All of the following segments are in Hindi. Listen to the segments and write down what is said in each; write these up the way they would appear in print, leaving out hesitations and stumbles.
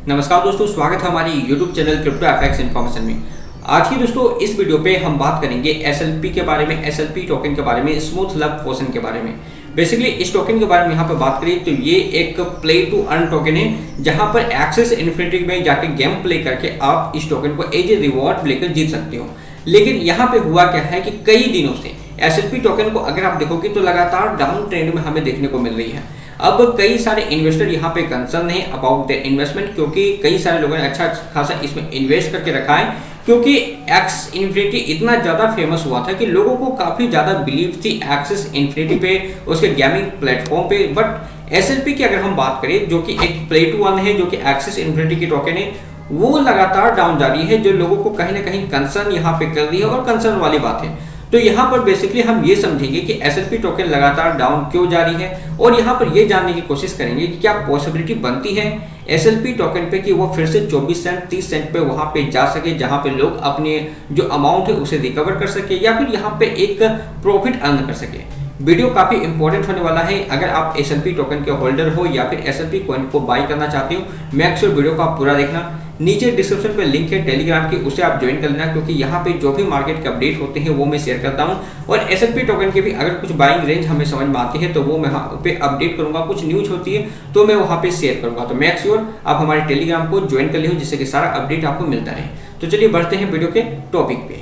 नमस्कार दोस्तों, स्वागत है हमारी YouTube channel crypto FX information में। आज की दोस्तों इस वीडियो पे हम बात करेंगे SLP के बारे में, SLP टोकन के बारे में, स्मूथ लव पोशन के बारे में। बेसिकली इस टोकन के बारे में यहाँ पे बात करें तो ये एक प्ले टू अर्न टोकन है, जहाँ पर एक्सेस इन्फिनिटी में जाके गेम प्ले करके आप इस टोकन को एज ए रिवॉर्ड लेकर जीत सकते हो। लेकिन यहाँ पे हुआ क्या है कि कई दिनों से SLP टोकन को अगर आप देखोगे तो लगातार डाउन ट्रेंड में हमें देखने को मिल रही है। अब कई सारे इन्वेस्टर यहाँ पे कंसर्न है अबाउट द इन्वेस्टमेंट, क्योंकि कई सारे लोगों ने अच्छा खासा इसमें इन्वेस्ट करके रखा है, क्योंकि एक्स इन्फिनिटी इतना ज़्यादा फेमस हुआ था कि लोगों को काफ़ी ज़्यादा बिलीव थी एक्सेस इन्फिनिटी पे, उसके गेमिंग प्लेटफॉर्म पे। बट SLP की अगर हम बात करें, जो कि एक प्ले टू अर्न है, जो कि एक्सेस इन्फिनिटी की टोकन है, वो लगातार डाउन जारी है, जो लोगों को कहीं ना कहीं कंसर्न यहाँ पे कर रही है और कंसर्न वाली बात है। तो यहाँ पर बेसिकली हम ये समझेंगे कि SLP टोकन लगातार डाउन क्यों जारी है, और यहाँ पर ये जानने की कोशिश करेंगे कि क्या पॉसिबिलिटी बनती है SLP टोकन पे कि वो फिर से 24 सेंट 30 सेंट पे वहाँ पे जा सके, जहाँ पे लोग अपने जो अमाउंट है उसे रिकवर कर सके, या फिर यहाँ पे एक प्रॉफिट अर्न कर सके। वीडियो काफ़ी इंपॉर्टेंट होने वाला है। अगर आप SLP टोकन के होल्डर हो या फिर SLP कॉइन को बाई करना चाहते हो, मेक श्योर वीडियो को आप पूरा देखना। नीचे डिस्क्रिप्शन पे लिंक है टेलीग्राम की, उसे आप ज्वाइन कर लेना, क्योंकि यहाँ पे जो भी मार्केट के अपडेट होते हैं वो मैं शेयर करता हूँ। और SLP टोकन के भी अगर कुछ बाइंग रेंज हमें समझ में आती है तो वो मैं वहाँ पे अपडेट करूँगा, कुछ न्यूज होती है तो मैं वहाँ पे शेयर करूँगा। तो मेक श्योर आप हमारे टेलीग्राम को ज्वाइन कर लो, जिससे कि सारा अपडेट आपको मिलता रहे। तो चलिए बढ़ते हैं वीडियो के टॉपिक पे।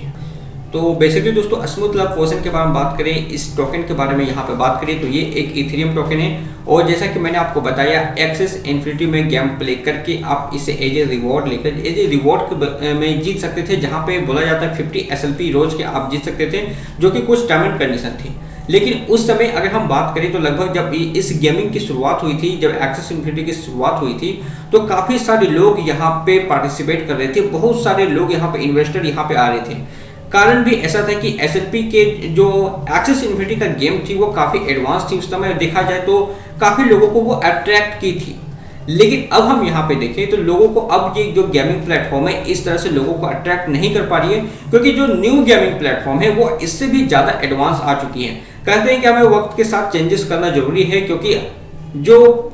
तो बेसिकली दोस्तों स्मूथ लव पोशन के बारे में बात करें, इस टोकन के बारे में यहाँ पे बात करें तो ये एक इथेरियम टोकन है, और जैसा कि मैंने आपको बताया एक्सेस इन्फिनिटी में गेम प्ले करके आप इसे एज ए रिवॉर्ड लेकर एज ए रिवॉर्ड में जीत सकते थे, जहाँ पे बोला जाता है 50 SLP रोज के आप जीत सकते थे, जो कि कुछ टर्म एंड कंडीशन थी। लेकिन उस समय अगर हम बात करें तो लगभग जब इस गेमिंग की शुरुआत हुई थी, जब एक्सेस इन्फिनिटी की शुरुआत हुई थी, तो काफ़ी सारे लोग यहाँ पे पार्टिसिपेट कर रहे थे, बहुत सारे लोग यहाँ पे इन्वेस्टर यहाँ पे आ रहे थे। कारण भी ऐसा था कि SLP के जो एक्सेस इन्फिनिटी का गेम थी वो काफ़ी एडवांस थी, उस समय देखा जाए तो काफ़ी लोगों को वो अट्रैक्ट की थी। लेकिन अब हम यहाँ पे देखें तो लोगों को अब ये जो गेमिंग प्लेटफॉर्म है इस तरह से लोगों को अट्रैक्ट नहीं कर पा रही है, क्योंकि जो न्यू गेमिंग प्लेटफॉर्म है वो इससे भी ज़्यादा एडवांस आ चुकी है। कहते हैं कि हमें वक्त के साथ चेंजेस करना जरूरी है, क्योंकि जो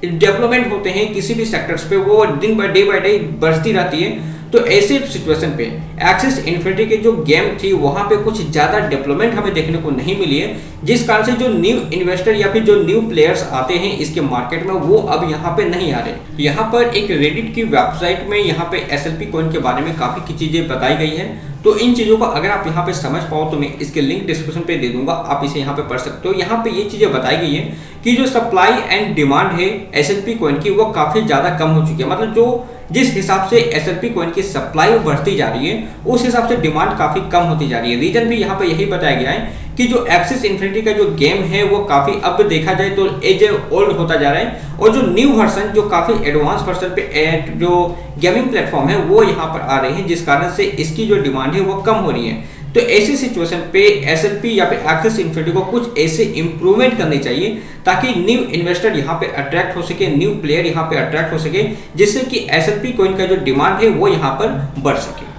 डेवलपमेंट होते हैं किसी भी सेक्टर्स पे वो दिन बाय डे बढ़ती रहती है। तो ऐसे सिचुएशन पे एक्सेस इन्फिनिटी के जो गेम थी वहां पे कुछ ज़्यादा डेवलपमेंट हमें देखने को नहीं मिली है, जिस कारण से जो न्यू इन्वेस्टर या फिर जो न्यू प्लेयर्स आते हैं इसके मार्केट में वो अब यहाँ पे नहीं आ रहे। यहाँ पर एक रेडिट की वेबसाइट में यहाँ पे SLP कॉइन के बारे में काफ़ी चीज़ें बताई गई है, तो इन चीज़ों को अगर आप यहाँ पे समझ पाओ तो मैं इसके लिंक डिस्क्रिप्शन पे दे दूंगा, आप इसे यहाँ पे पढ़ सकते हो। यहाँ पे ये चीज़ें बताई गई है कि जो सप्लाई एंड डिमांड है SLP कॉइन की वो काफ़ी ज़्यादा कम हो चुकी है। मतलब जो जिस हिसाब से SLP कॉइन की सप्लाई बढ़ती जा रही है उस हिसाब से डिमांड काफ़ी कम होती जा रही है। रीजन भी यहाँ पे यही बताया गया है कि जो एक्सेस इन्फिनिटी का जो गेम है वो काफ़ी अब देखा जाए तो एज ओल्ड होता जा रहा है, और जो न्यू वर्सन जो काफ़ी एडवांस वर्सन पे जो गेमिंग प्लेटफॉर्म है वो यहाँ पर आ रहे हैं, जिस कारण से इसकी जो डिमांड है वो कम हो रही है। तो ऐसी सिचुएशन पे SLP या फिर एक्सेस इन्फिनिटी को कुछ ऐसे इंप्रूवमेंट करनी चाहिए ताकि न्यू इन्वेस्टर यहाँ पे अट्रैक्ट हो सके, न्यू प्लेयर यहाँ पे अट्रैक्ट हो सके, जिससे कि SLP कॉइन का जो डिमांड है वो यहाँ पर बढ़ सके।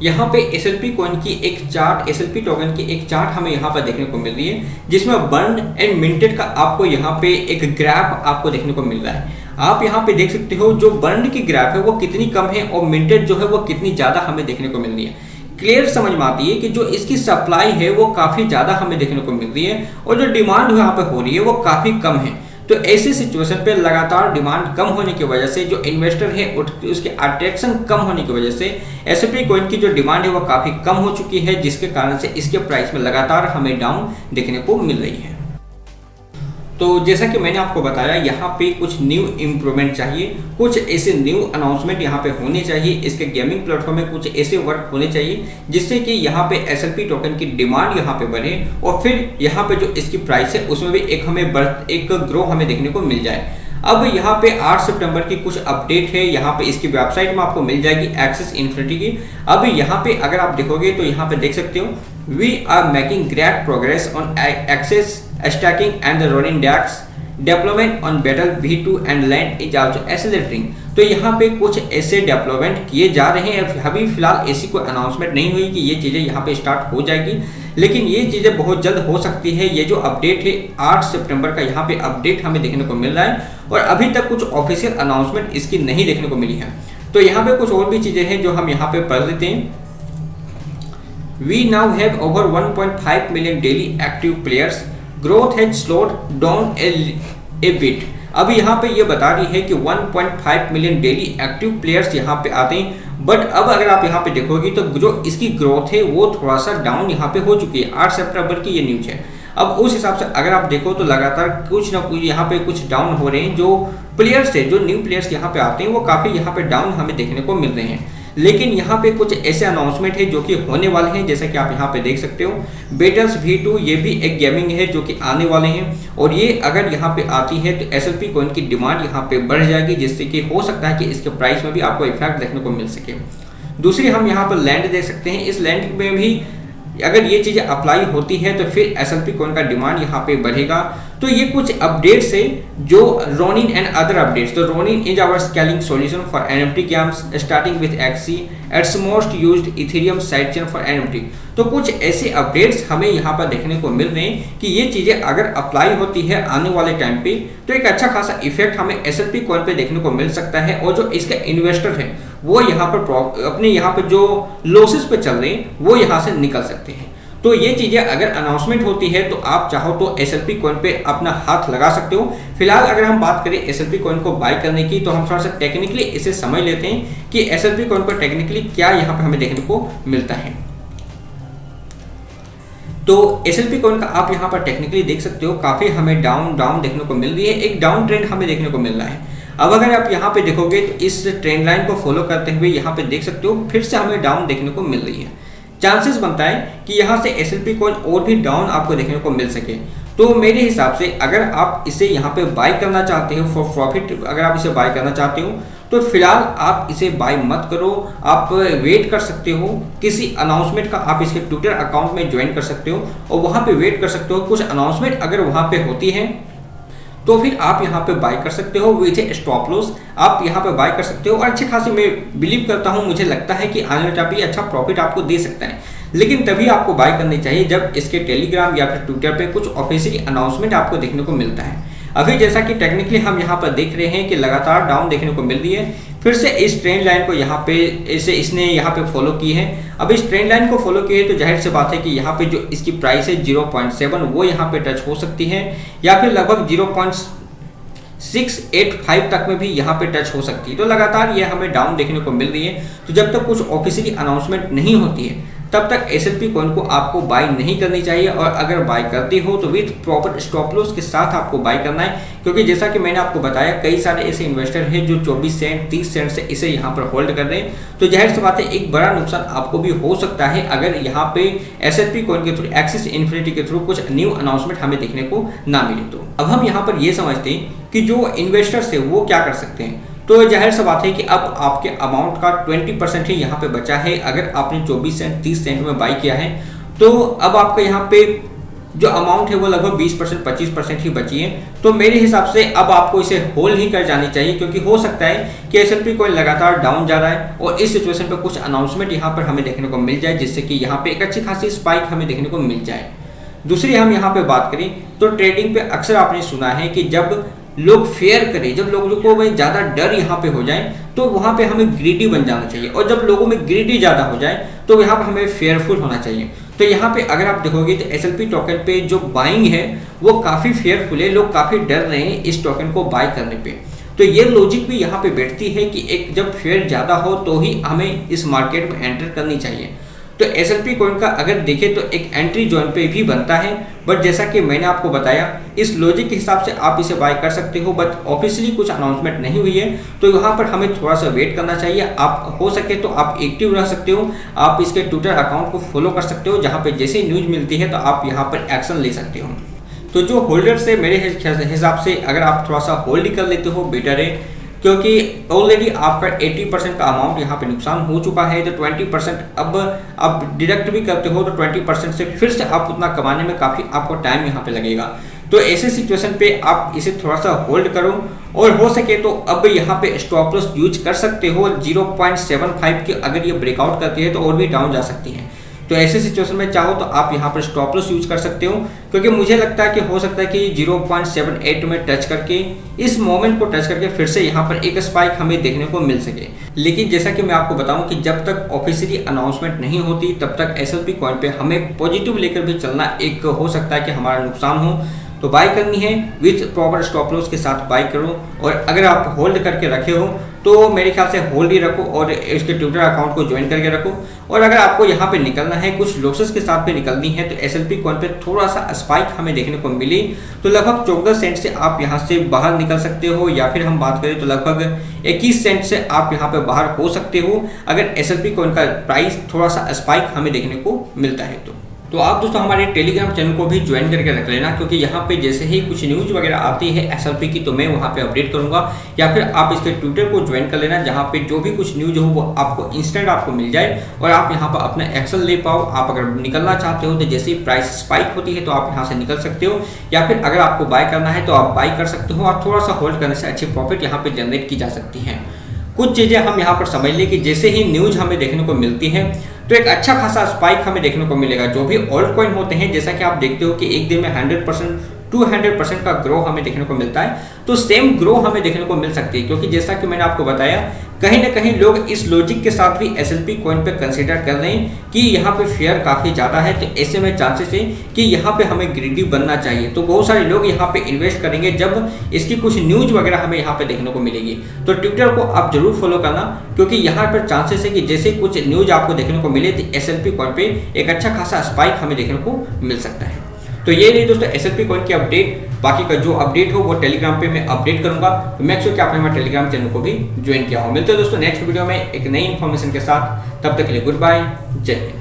यहाँ पे SLP कॉइन की एक चार्ट, SLP टोकन की एक चार्ट हमें यहाँ पर देखने को मिल रही है, जिसमें बर्न एंड मिंटेड का आपको यहाँ पे एक ग्राफ आपको देखने को मिल रहा है। आप यहाँ पे देख सकते हो जो बर्न की ग्राफ है वो कितनी कम है और मिंटेड जो है वो कितनी ज़्यादा हमें देखने को मिल रही है। क्लियर समझ में आती है कि जो इसकी सप्लाई है वो काफ़ी ज़्यादा हमें देखने को मिल रही है, और जो डिमांड यहाँ पे हो रही है वो काफ़ी कम है। तो ऐसी सिचुएशन पे लगातार डिमांड कम होने की वजह से जो इन्वेस्टर है उसके अट्रैक्शन कम होने की वजह से SLP कॉइन की जो डिमांड है वो काफ़ी कम हो चुकी है, जिसके कारण से इसके प्राइस में लगातार हमें डाउन देखने को मिल रही है। तो जैसा कि मैंने आपको बताया यहाँ पे कुछ न्यू इम्प्रूवमेंट चाहिए, कुछ ऐसे न्यू अनाउंसमेंट यहाँ पे होने चाहिए, इसके गेमिंग प्लेटफॉर्म में कुछ ऐसे वर्क होने चाहिए जिससे कि यहाँ पे SLP टोकन की डिमांड यहाँ पे बढ़े, और फिर यहाँ पे जो इसकी प्राइस है उसमें भी एक ग्रो हमें देखने को मिल जाए। अब यहाँ पे 8 सितंबर की कुछ अपडेट है, यहाँ पे इसकी वेबसाइट में आपको मिल जाएगी एक्सेस इन्फिनिटी की। अब यहाँ पे अगर आप देखोगे तो यहाँ पे देख सकते हो we are making great progress on access staking and the running DEX, development on battle V2 and land is also accelerating. तो यहाँ पे कुछ ऐसे डेवलपमेंट किए जा रहे हैं। अभी फिलहाल ऐसी कोई अनाउंसमेंट नहीं हुई कि ये चीज़ें यहाँ पे स्टार्ट हो जाएगी, लेकिन ये चीज़ें बहुत जल्द हो सकती है। ये जो अपडेट है 8 सितंबर का यहाँ पे अपडेट हमें देखने को मिल रहा है और अभी तक कुछ ऑफिशियल अनाउंसमेंट इसकी नहीं देखने को मिली है। तो यहाँ पे कुछ और भी चीज़ें हैं जो हम यहाँ पे पढ़ लेते हैं। We now have over 1.5 million daily active players. Growth has slowed down a bit. अब यहाँ पे ये बता रही है कि 1.5 मिलियन डेली एक्टिव प्लेयर्स यहाँ पे आते हैं, बट अब अगर आप यहाँ पे देखोगे तो जो इसकी ग्रोथ है वो थोड़ा सा डाउन यहाँ पे हो चुकी है। 8 सितंबर की ये न्यूज है। अब उस हिसाब से अगर आप देखो तो लगातार कुछ ना कुछ यहाँ पे कुछ डाउन हो रहे हैं। जो प्लेयर्स है, जो न्यू प्लेयर्स यहाँ पे आते हैं वो काफ़ी यहाँ पे डाउन हमें देखने को मिल रहे हैं। लेकिन यहाँ पे कुछ ऐसे अनाउंसमेंट है जो कि होने वाले हैं, जैसा कि आप यहाँ पे देख सकते हो। बेटल्स V2 ये भी एक गेमिंग है जो कि आने वाले हैं और ये अगर यहाँ पे आती है तो SLP कॉइन की डिमांड यहाँ पे बढ़ जाएगी, जिससे कि हो सकता है कि इसके प्राइस में भी आपको इफेक्ट देखने को मिल सके। दूसरी हम यहाँ पर लैंड देख सकते हैं। इस लैंड में भी अगर ये चीज़ें अप्लाई होती है तो फिर SLP कॉइन का डिमांड यहाँ पे बढ़ेगा। तो ये कुछ अपडेट्स है जो रोनिन एंड अदर अपडेट्स। तो Ronin is our scaling solution for NFT games starting with XC it's most used Ethereum side chain for NFT। तो कुछ ऐसे अपडेट्स हमें यहाँ पर देखने को मिल रहे हैं कि ये चीज़ें अगर अप्लाई होती है आने वाले टाइम पे तो एक अच्छा खासा इफेक्ट हमें SLP कॉइन पे देखने को मिल सकता है और जो इसका इन्वेस्टर है वो यहाँ पर अपने यहाँ पर जो लॉसेस पे चल रहे हैं वो यहाँ से निकल सकते हैं। तो ये चीज़ें अगर अनाउंसमेंट होती है तो आप चाहो तो SLP कॉइन पे अपना हाथ लगा सकते हो। फिलहाल अगर हम बात करें SLP कॉइन को बाय करने की तो हम थोड़ा सा टेक्निकली इसे समझ लेते हैं कि SLP कॉइन पर टेक्निकली क्या यहाँ पे हमें देखने को मिलता है। तो SLP कॉइन का आप यहाँ पर टेक्निकली देख सकते हो काफ़ी हमें डाउन देखने को मिल रही है। एक डाउन ट्रेंड हमें देखने को मिल रहा है। अब अगर आप यहाँ पे देखोगे तो इस ट्रेंड लाइन को फॉलो करते हुए यहाँ पे देख सकते हो फिर से हमें डाउन देखने को मिल रही है। चांसेस बनता है कि यहाँ से SLP कॉइन और भी डाउन आपको देखने को मिल सके। तो मेरे हिसाब से अगर आप इसे यहाँ पे बाय करना चाहते हो फॉर प्रॉफिट, अगर आप इसे बाय करना चाहते हो तो फिलहाल आप इसे बाय मत करो। आप वेट कर सकते हो किसी अनाउंसमेंट का। आप इसके ट्विटर अकाउंट में ज्वाइन कर सकते हो और वहाँ पे वेट कर सकते हो। कुछ अनाउंसमेंट अगर वहाँ पे होती है तो फिर आप यहाँ पे बाय कर सकते हो विथ ए स्टॉप लॉस। आप यहाँ पे बाय कर सकते हो और अच्छे खासे मैं बिलीव करता हूँ, मुझे लगता है कि आने वाला टाइम पे अच्छा प्रॉफिट आपको दे सकता है। लेकिन तभी आपको बाय करनी चाहिए जब इसके टेलीग्राम या फिर ट्विटर पे कुछ ऑफिशियल अनाउंसमेंट आपको देखने को मिलता है। अभी जैसा कि टेक्निकली हम यहाँ पर देख रहे हैं कि लगातार डाउन देखने को मिल रही है। फिर से इस ट्रेंड लाइन को यहाँ पे इसने यहाँ पे फॉलो की है। अब इस ट्रेंड लाइन को फॉलो किए तो जाहिर सी बात है कि यहाँ पे जो इसकी प्राइस है 0.7 वो यहाँ पे टच हो सकती है या फिर लगभग 0.685 तक में भी यहाँ पे टच हो सकती है। तो लगातार ये हमें डाउन देखने को मिल रही है। तो जब तक कुछ ऑफिशियली अनाउंसमेंट नहीं होती है तब तक SLP कॉइन को आपको बाय नहीं करनी चाहिए और अगर बाय करती हो तो विथ प्रॉपर स्टॉप लॉस के साथ आपको बाय करना है। क्योंकि जैसा कि मैंने आपको बताया कई सारे ऐसे इन्वेस्टर हैं जो 24 सेंट 30 सेंट से इसे यहाँ पर होल्ड कर रहे हैं। तो जाहिर सी बात है एक बड़ा नुकसान आपको भी हो सकता है अगर यहाँ पे SLP कॉइन के थ्रू एक्सिस इन्फिनिटी के थ्रू कुछ न्यू अनाउंसमेंट हमें देखने को ना मिले। तो अब हम यहाँ पर ये समझते हैं कि जो इन्वेस्टर्स है वो क्या कर सकते हैं। तो जाहिर सी बात है कि अब आपके अमाउंट का 20% ही यहाँ पे बचा है। अगर आपने 24 सेंट 30 सेंट में बाई किया है तो अब आपका यहाँ पे जो अमाउंट है वो लगभग 20% 25% ही बची है। तो मेरे हिसाब से अब आपको इसे होल्ड ही कर जानी चाहिए, क्योंकि हो सकता है कि SLP कॉइन लगातार डाउन जा रहा है और इस सिचुएशन पे कुछ अनाउंसमेंट यहाँ पर हमें देखने को मिल जाए जिससे कि यहाँ पे एक अच्छी खासी स्पाइक हमें देखने को मिल जाए। दूसरी हम यहाँ पे बात करें तो ट्रेडिंग पे अक्सर आपने सुना है कि जब लोग फेयर करें, जब लोगों को में ज़्यादा डर यहाँ पे हो जाए तो वहाँ पे हमें ग्रीडी बन जाना चाहिए और जब लोगों में ग्रीडी ज़्यादा हो जाए तो यहाँ पे हमें फेयरफुल होना चाहिए। तो यहाँ पे अगर आप देखोगे तो SLP टोकन पे जो बाइंग है वो काफ़ी फेयरफुल है। लोग काफ़ी डर रहे हैं इस टोकन को बाय करने पे। तो ये लॉजिक भी यहाँ पे बैठती है कि एक जब फेयर ज़्यादा हो तो ही हमें इस मार्केट में एंटर करनी चाहिए। तो SLP कॉइन का अगर देखें तो एक एंट्री जोन पे भी बनता है, बट जैसा कि मैंने आपको बताया इस लॉजिक के हिसाब से आप इसे बाय कर सकते हो। बट ऑफिशियली कुछ अनाउंसमेंट नहीं हुई है तो यहाँ पर हमें थोड़ा सा वेट करना चाहिए। आप हो सके तो आप एक्टिव रह सकते हो, आप इसके ट्विटर अकाउंट को फॉलो कर सकते हो जहाँ पर जैसे न्यूज़ मिलती है तो आप यहाँ पर एक्शन ले सकते हो। तो जो होल्डर्स है मेरे हिसाब से अगर आप थोड़ा सा होल्ड कर लेते हो बेटर है, क्योंकि ऑलरेडी आपका 80% का अमाउंट यहाँ पे नुकसान हो चुका है। तो 20% अब आप डिडक्ट भी करते हो तो 20% से फिर से आप उतना कमाने में काफ़ी आपको टाइम यहाँ पे लगेगा। तो ऐसे सिचुएशन पे आप इसे थोड़ा सा होल्ड करो और हो सके तो अब यहाँ पे स्टॉप लॉस यूज कर सकते हो 0.75 की। अगर ये ब्रेकआउट करती है तो और भी डाउन जा सकती है, तो ऐसे सिचुएशन में चाहो तो आप यहाँ पर स्टॉप लॉस यूज कर सकते हो, क्योंकि मुझे लगता है कि हो सकता है कि 0.78 में टच करके इस मोमेंट को टच करके फिर से यहाँ पर एक स्पाइक हमें देखने को मिल सके। लेकिन जैसा कि मैं आपको बताऊं कि जब तक ऑफिशियली अनाउंसमेंट नहीं होती तब तक एसएलपी कॉइन पे हमें पॉजिटिव लेकर भी चलना, एक हो सकता है कि हमारा नुकसान हो। तो बाय करनी है विथ प्रॉपर स्टॉप लॉस के साथ बाय करो, और अगर आप होल्ड करके रखे हो तो मेरे ख्याल से होल्ड ही रखो और इसके ट्विटर अकाउंट को ज्वाइन करके रखो। और अगर आपको यहाँ पे निकलना है, कुछ लॉसेस के साथ पे निकलनी है, तो एसएलपी कॉइन पे थोड़ा सा स्पाइक हमें देखने को मिली तो लगभग 14 सेंट से आप यहाँ से बाहर निकल सकते हो, या फिर हम बात करें तो लगभग 21 सेंट से आप यहाँ पे बाहर हो सकते हो अगर एसएलपी कॉइन का प्राइस थोड़ा सा स्पाइक हमें देखने को मिलता है। तो आप दोस्तों हमारे टेलीग्राम चैनल को भी ज्वाइन करके रख लेना, क्योंकि यहाँ पे जैसे ही कुछ न्यूज़ वगैरह आती है एसएलपी की तो मैं वहाँ पे अपडेट करूँगा, या फिर आप इसके ट्विटर को ज्वाइन कर लेना, जहाँ पे जो भी कुछ न्यूज़ हो वो आपको इंस्टेंट आपको मिल जाए और आप यहाँ पर अपना एक्शन ले पाओ। आप अगर निकलना चाहते हो तो जैसे ही प्राइस स्पाइक होती है तो आप यहाँ से निकल सकते हो, या फिर अगर आपको बाय करना है तो आप बाय कर सकते हो, और थोड़ा सा होल्ड करने से अच्छी प्रॉफिट यहाँ पे जनरेट की जा सकती हैं। कुछ चीज़ें हम यहाँ पर समझ लें कि जैसे ही न्यूज़ हमें देखने को मिलती है तो एक अच्छा खासा स्पाइक हमें देखने को मिलेगा। जो भी ऑल्ट कॉइन होते हैं, जैसा कि आप देखते हो कि एक दिन में 100% 200% का ग्रो हमें देखने को मिलता है, तो सेम ग्रो हमें देखने को मिल सकती है, क्योंकि जैसा कि मैंने आपको बताया कहीं ना कहीं लोग इस लॉजिक के साथ भी एसएलपी कॉइन पे कंसीडर कर रहे हैं कि यहाँ पे फेयर काफ़ी ज़्यादा है, तो ऐसे में चांसेस है कि यहाँ पे हमें ग्रीडी बनना चाहिए। तो बहुत सारे लोग यहाँ पे इन्वेस्ट करेंगे जब इसकी कुछ न्यूज़ वगैरह हमें यहाँ पे देखने को मिलेगी। तो ट्विटर को आप जरूर फॉलो करना, क्योंकि यहाँ पर चांसेस है कि जैसे कुछ न्यूज़ आपको देखने को मिले तो एसएलपी कॉइन पे एक अच्छा खासा स्पाइक हमें देखने को मिल सकता है। तो ये रही दोस्तों एसएलपी कॉइन की अपडेट। बाकी का जो अपडेट हो वो टेलीग्राम पे मैं अपडेट करूंगा, तो मेक श्योर कि आपने हमारे टेलीग्राम चैनल को भी ज्वाइन किया हो। मिलते हैं दोस्तों नेक्स्ट वीडियो में एक नई इन्फॉर्मेशन के साथ, तब तक के लिए गुड बाय, जय हिंद।